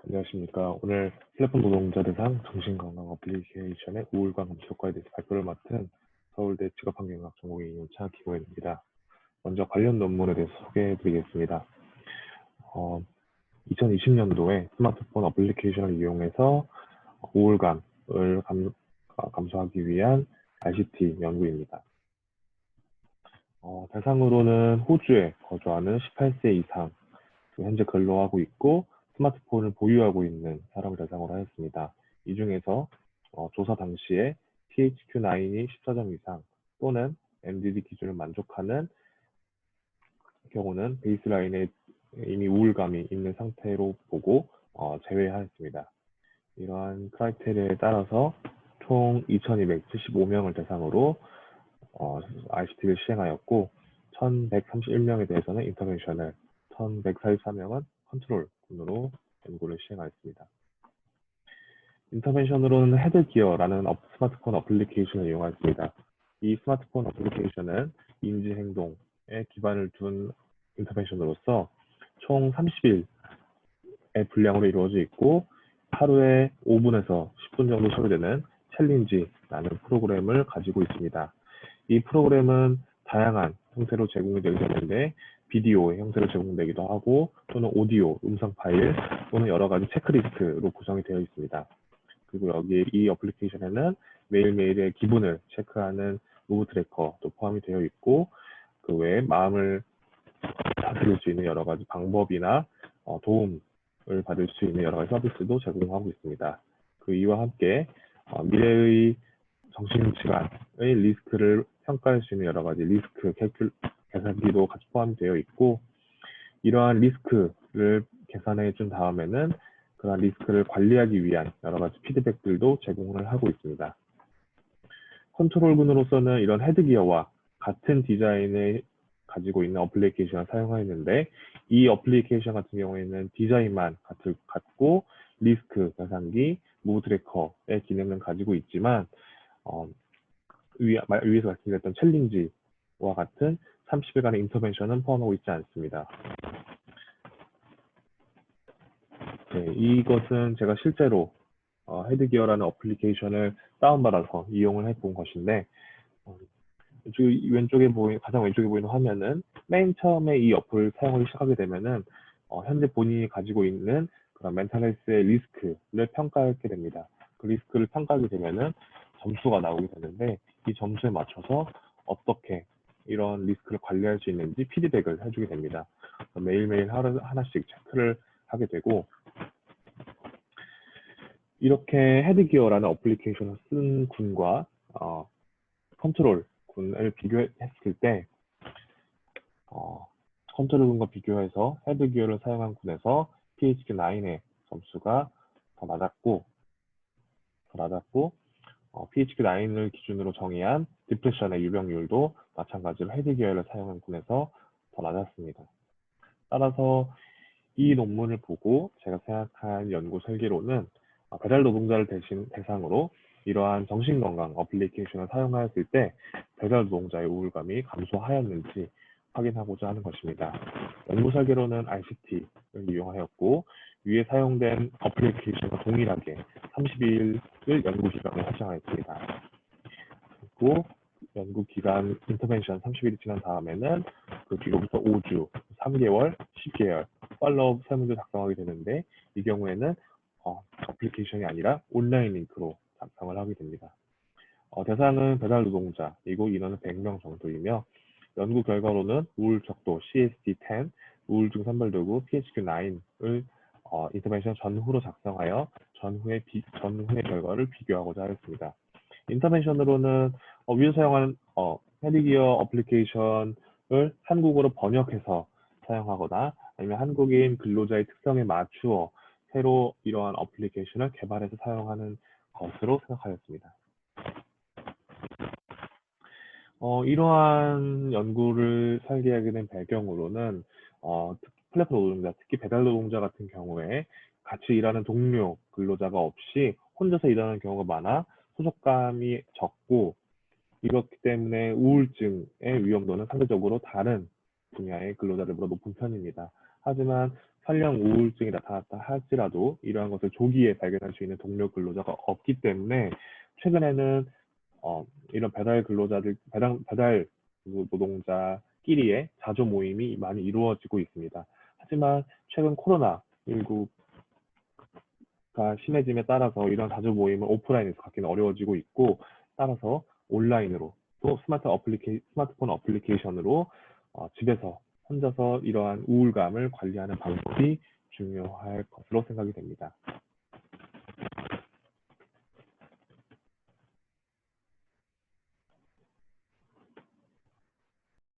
안녕하십니까. 오늘 플랫폼 노동자 대상 정신건강 어플리케이션의 우울감 감소 효과에 대해서 발표를 맡은 서울대 직업환경학 전공의 이윤차 김호연입니다. 먼저 관련 논문에 대해서 소개해드리겠습니다. 2020년도에 스마트폰 어플리케이션을 이용해서 우울감을 감소하기 위한 RCT 연구입니다. 대상으로는 호주에 거주하는 18세 이상, 현재 근로하고 있고 스마트폰을 보유하고 있는 사람을 대상으로 하였습니다. 이 중에서 조사 당시에 THQ9이 14점 이상 또는 MDD 기준을 만족하는 경우는 베이스라인에 이미 우울감이 있는 상태로 보고 제외하였습니다. 이러한 크라이테리아에 따라서 총 2,275명을 대상으로 RCT를 시행하였고 1,131명에 대해서는 인터벤션을, 1,144명은 컨트롤 군으로 연구를 시행하였습니다. 인터벤션으로는 헤드기어라는 스마트폰 어플리케이션을 이용하였습니다. 이 스마트폰 어플리케이션은 인지행동에 기반을 둔 인터벤션으로서 총 30일의 분량으로 이루어져 있고 하루에 5분에서 10분 정도 소요되는 챌린지라는 프로그램을 가지고 있습니다. 이 프로그램은 다양한 형태로 제공이 되게 되는데 비디오의 형태로 제공되기도 하고 또는 오디오, 음성 파일 또는 여러 가지 체크리스트로 구성이 되어 있습니다. 그리고 여기 이 어플리케이션에는 매일매일의 기분을 체크하는 무브 트래커도 포함이 되어 있고 그 외에 마음을 다스릴 수 있는 여러 가지 방법이나 도움을 받을 수 있는 여러 가지 서비스도 제공하고 있습니다. 그 이와 함께 미래의 정신질환의 리스크를 평가할 수 있는 여러 가지 리스크 계산기도 같이 포함되어 있고 이러한 리스크를 계산해 준 다음에는 그러한 리스크를 관리하기 위한 여러 가지 피드백들도 제공을 하고 있습니다. 컨트롤군으로서는 이런 헤드기어와 같은 디자인을 가지고 있는 어플리케이션을 사용하였는데 이 어플리케이션 같은 경우에는 디자인만 같고 리스크 계산기, 무브 트래커의 기능은 가지고 있지만 위에서 말씀드렸던 챌린지와 같은 30일간의 인터벤션은 포함하고 있지 않습니다. 네, 이것은 제가 실제로 헤드기어라는 어플리케이션을 다운받아서 이용을 해본 것인데 가장 왼쪽에 보이는 화면은 맨 처음에 이 어플을 사용하기 시작하게 되면은 현재 본인이 가지고 있는 그런 멘탈 헬스의 리스크를 평가하게 됩니다. 그 리스크를 평가하게 되면은 점수가 나오게 되는데 이 점수에 맞춰서 어떻게 이런 리스크를 관리할 수 있는지 피드백을 해주게 됩니다. 매일매일 하나씩 체크를 하게 되고 이렇게 헤드기어라는 어플리케이션을 쓴 군과 컨트롤 군을 비교했을 때 컨트롤 군과 비교해서 헤드기어를 사용한 군에서 PHQ-9의 점수가 더 낮았고 PHQ-9을 기준으로 정의한 디프레션의 유병률도 마찬가지로 헤드기어를 사용한 군에서 더 낮았습니다. 따라서 이 논문을 보고 제가 생각한 연구 설계로는 배달 노동자를 대상으로 이러한 정신건강 어플리케이션을 사용하였을 때 배달 노동자의 우울감이 감소하였는지 확인하고자 하는 것입니다. 연구 설계로는 RCT를 이용하였고 위에 사용된 어플리케이션과 동일하게 30일을 연구 기간을 설정하였습니다. 그리고 연구 기간 인터벤션 30일이 지난 다음에는 그 뒤로부터 5주, 3개월, 10개월 팔로우업 설문을 작성하게 되는데 이 경우에는 어플리케이션이 아니라 온라인 링크로 작성을 하게 됩니다. 대상은 배달 노동자이고 인원은 100명 정도이며 연구 결과로는 우울 척도 CST-10, 우울증 선별도구 PHQ-9을 인터벤션 전후로 작성하여 전후의 결과를 비교하고자 하였습니다. 인터벤션으로는 위에서 사용하는 헤드기어 어플리케이션을 한국어로 번역해서 사용하거나 아니면 한국인 근로자의 특성에 맞추어 새로 이러한 어플리케이션을 개발해서 사용하는 것으로 생각하였습니다. 이러한 연구를 설계하게 된 배경으로는 플랫폼 노동자, 특히 배달 노동자 같은 경우에 같이 일하는 동료 근로자가 없이 혼자서 일하는 경우가 많아 소속감이 적고 이렇기 때문에 우울증의 위험도는 상대적으로 다른 분야의 근로자들보다 높은 편입니다. 하지만 설령 우울증이 나타났다 할지라도 이러한 것을 조기에 발견할 수 있는 동료 근로자가 없기 때문에 최근에는 이런 배달 노동자끼리의 자조 모임이 많이 이루어지고 있습니다. 하지만 최근 코로나19가 심해짐에 따라서 이런 자조 모임을 오프라인에서 갖기는 어려워지고 있고, 따라서 온라인으로 또 스마트폰 어플리케이션으로 집에서 혼자서 이러한 우울감을 관리하는 방법이 중요할 것으로 생각이 됩니다.